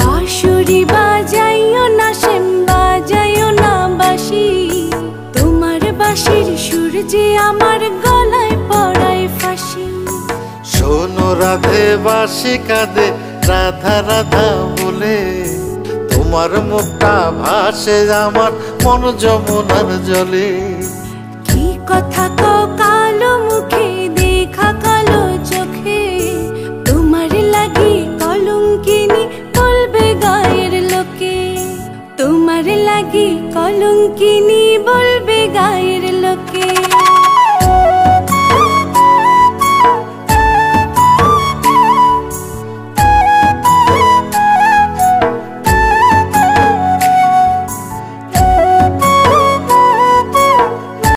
বাঁশুরি বাজাইও না শ্যাম, বাজাইও না বাঁশি, তোমার বাঁশির সুর যে আমার গলায় পড়ায় ফাঁসি। শোনো রাধে বাঁশি কাঁদে রাধা রাধা বলে, তোমার মুখটা ভাসে আমার মন যমুনার জলে। কি কথা কও কালো মুখে, দেখা কালো চোখে, তোমার লাগি কলঙ্কিনী বলবে গায়ের লোকে, তোমার লাগি কলঙ্কিনী বলবে গায়ের